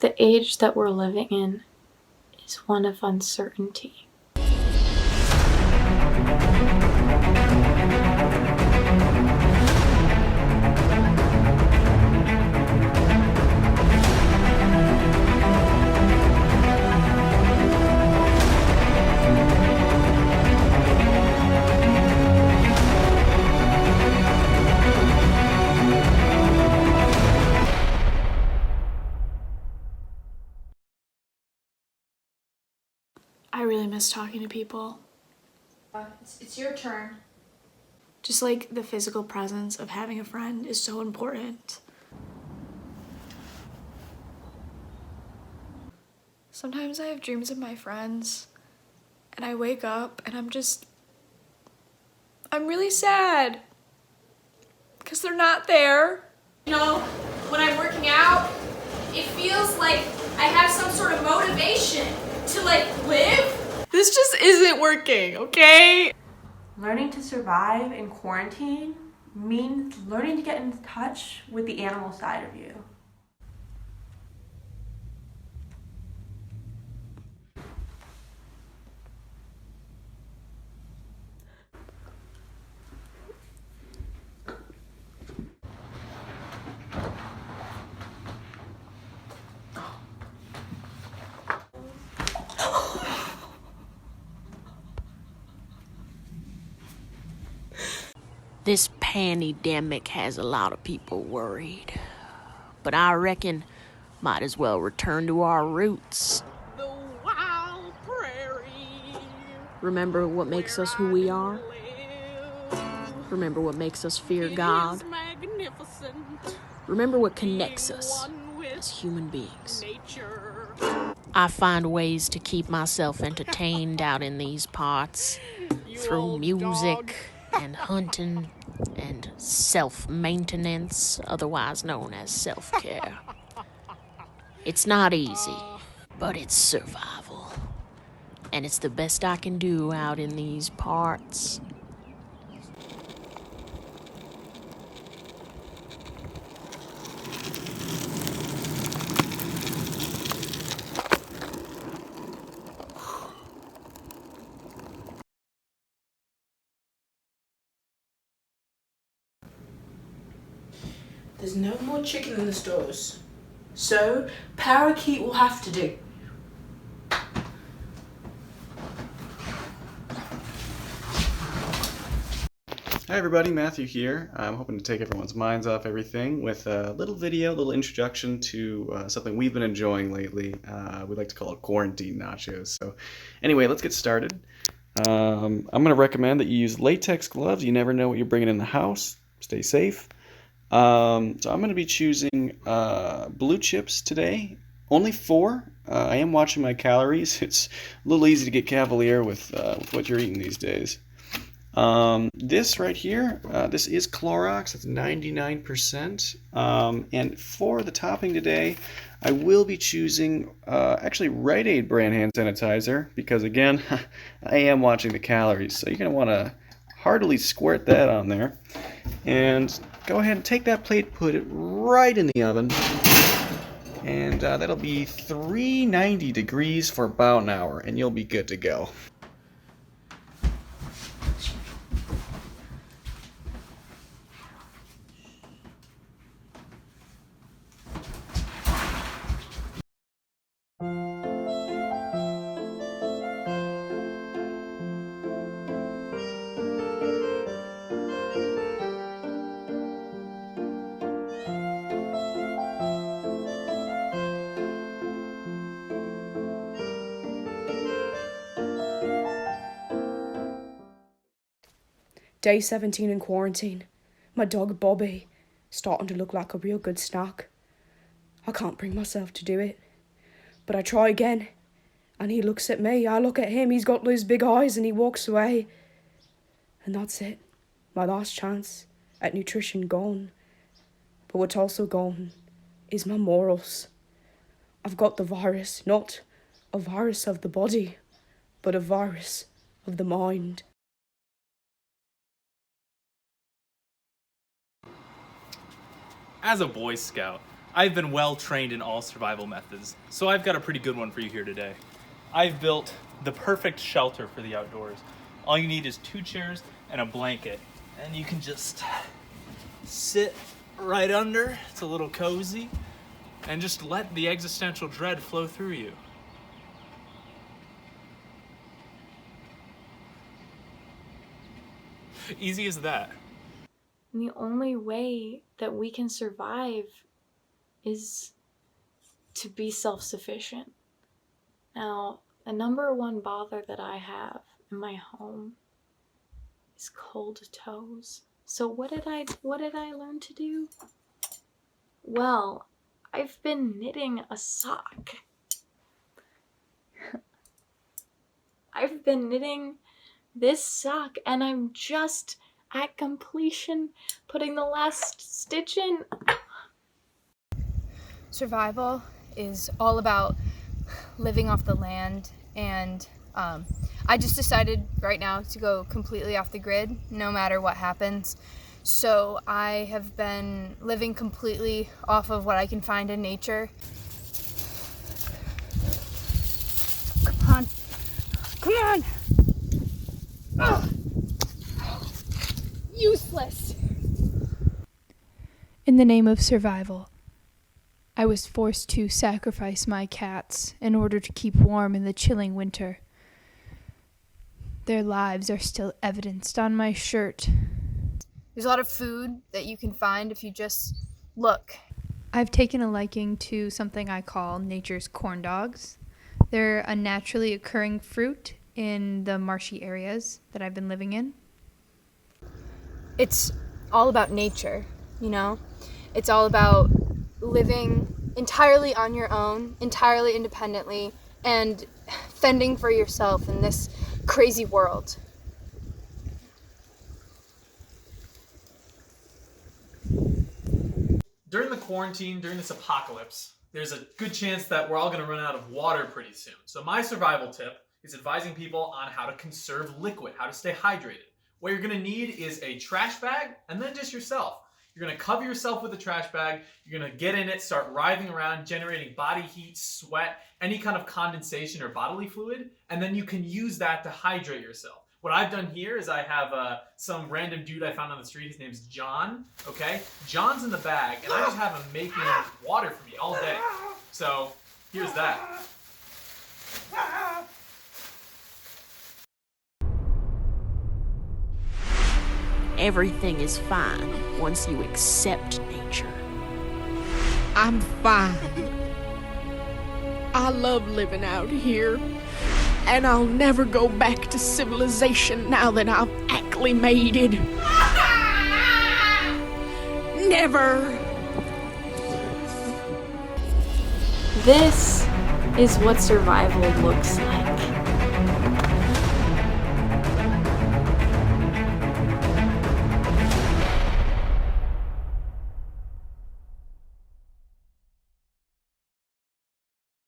The age that we're living in is one of uncertainty. I really miss talking to people. It's your turn. Just like the physical presence of having a friend is so important. Sometimes I have dreams of my friends and I wake up and I'm really sad because they're not there. You know, when I'm working out, it feels like I have some sort of motivation to live. This just isn't working, okay? Learning to survive in quarantine means learning to get in touch with the animal side of you. This pandemic has a lot of people worried. But I reckon might as well return to our roots. The wild prairie. Remember what makes us who we are? Remember what makes us fear God? Remember what connects us as human beings. I find ways to keep myself entertained out in these parts through music and hunting and self-maintenance, otherwise known as self-care. It's not easy, but it's survival. And it's the best I can do out in these parts. There's no more chicken in the stores, so parakeet will have to do. Hi everybody, Matthew here. I'm hoping to take everyone's minds off everything with a little video, a little introduction to something we've been enjoying lately. We like to call it quarantine nachos. So anyway, let's get started. I'm going to recommend that you use latex gloves. You never know what you're bringing in the house. Stay safe. So I'm going to be choosing blue chips today. Only 4. I am watching my calories. It's a little easy to get cavalier with what you're eating these days. This right here, this is Clorox. It's 99%. And for the topping today, I will be choosing actually Rite Aid brand hand sanitizer because, again, I am watching the calories. So you're going to want to heartily squirt that on there. And go ahead and take that plate, put it right in the oven. And that'll be 390 degrees for about an hour, and you'll be good to go. Day 17 in quarantine. My dog Bobby starting to look like a real good snack. I can't bring myself to do it. But I try again. And he looks at me, I look at him, he's got those big eyes and he walks away. And that's it. My last chance at nutrition gone. But what's also gone is my morals. I've got the virus, not a virus of the body, but a virus of the mind. As a Boy Scout, I've been well trained in all survival methods, so I've got a pretty good one for you here today. I've built the perfect shelter for the outdoors. All you need is 2 chairs and a blanket, and you can just sit right under. It's a little cozy, and just let the existential dread flow through you. Easy as that. And the only way that we can survive is to be self-sufficient. Now, the number one bother that I have in my home is cold toes. So what did I learn to do? Well, I've been knitting a sock. I've been knitting this sock and I'm just at completion, putting the last stitch in. Survival is all about living off the land, and I just decided right now to go completely off the grid no matter what happens. So I have been living completely off of what I can find in nature. Come on. Come on! Ugh. Useless! In the name of survival, I was forced to sacrifice my cats in order to keep warm in the chilling winter. Their lives are still evidenced on my shirt. There's a lot of food that you can find if you just look. I've taken a liking to something I call nature's corn dogs. They're a naturally occurring fruit in the marshy areas that I've been living in. It's all about nature, you know? It's all about living entirely on your own, entirely independently, and fending for yourself in this crazy world. During the quarantine, during this apocalypse, there's a good chance that we're all going to run out of water pretty soon. So my survival tip is advising people on how to conserve liquid, how to stay hydrated. What you're going to need is a trash bag and then just yourself. You're going to cover yourself with a trash bag. You're going to get in it, start writhing around, generating body heat, sweat, any kind of condensation or bodily fluid, and then you can use that to hydrate yourself. What I've done here is I have some random dude I found on the street. His name's John, okay? John's in the bag, and I just have him making water for me all day. So here's that. Everything is fine once you accept nature. I'm fine. I love living out here, and I'll never go back to civilization now that I've acclimated. Never. This is what survival looks like.